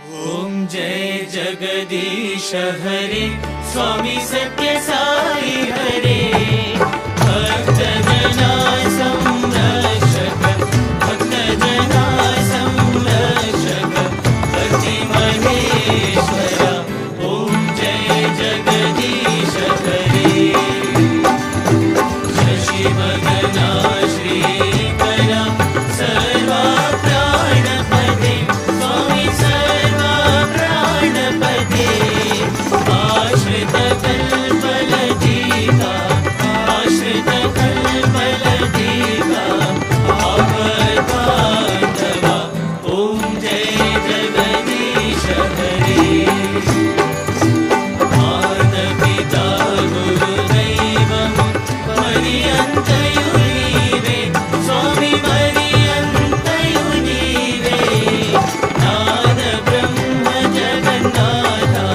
ओम जय जगदीश हरे, स्वामी सत्य साई हरे। भक्त जना संरक्षक, भक्त जना संरक्षक, पति महेश्वरा। ओम जय जगदीश हरे। शशि वदना श्रीकरा, सर्वा प्राणपते, स्वामी सर्वा प्राणपते। आश्रित कल्पलतिका, आश्रित कल्पलतिका, आपद्बान्धवा। ओम जय जगदीश हरे। मातापिता गुरुदैवं पर्यन्तयुनीवे, स्वामी पर्यन्तयुनीवे। नाद ब्रह्म जगन्नाथा,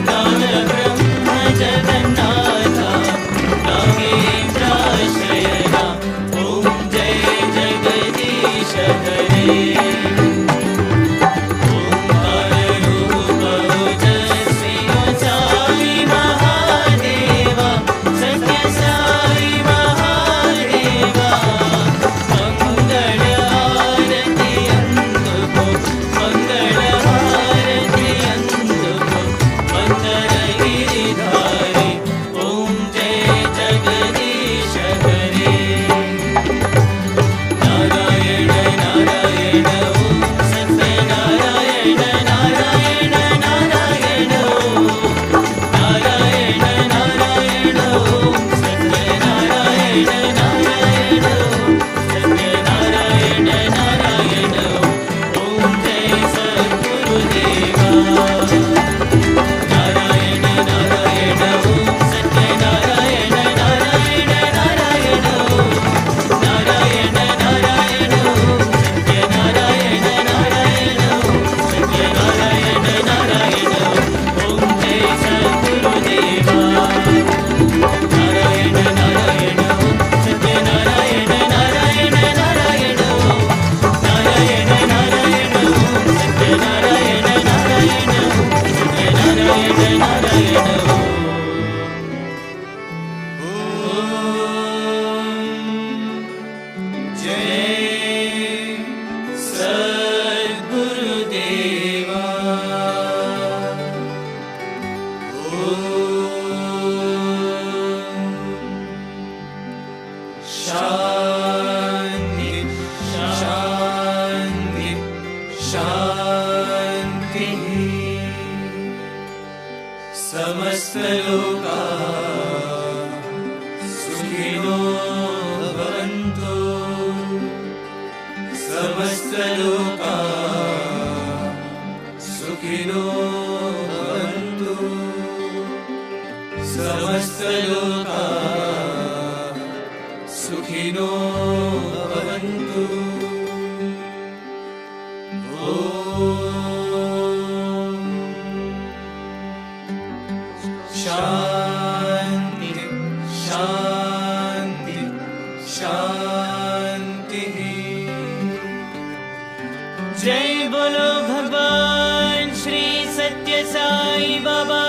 नाद ब्रह्म जगन्नाथा, नागेन्द्राश्रयणा। ओम जय जगदीश हरे। ओंकाररूप ओजस्वी साई महादेवा, सत्य साई महादेवा। मंगल आरती अंतुको, मंगल आरती अंतुको, मंदर गिरिधारी। ओम जय जगदीश हरे। नारायण नारायण ओम सत्यनारायण, नारायण नारायण ओम, नारायण नारायण ओम सत्यनारायण, नारायण ओम सत्यनारायण, नारायण ओम जय सद्गुरुदेवा। नारायण नारायण ओम सत्यनारायण, नारायण नारायण ओम, नारायण नारायण ओम सत्यनारायण, नारायण ओम सत्यनारायण, नारायण ओम जय सद्गुरुदेवा। नारायण नारायण ओम सत्यनारायण, नारायण नारायण ओम, नारायण नारायण ओम सत्यनारायण, नारायण ओम सत्यनारायण, नारायण ओम। जय सद्गुरुदेवा। शांति शांति शांति। समस्त लोका सुखिनो भवन्तु, समस्त लोका सुखिनो भवन्तु, समस्त लोका सुखिनो भवन्तु। ओम शांति शांति शांति। जय बोलो भगवान श्री सत्य साई बाबा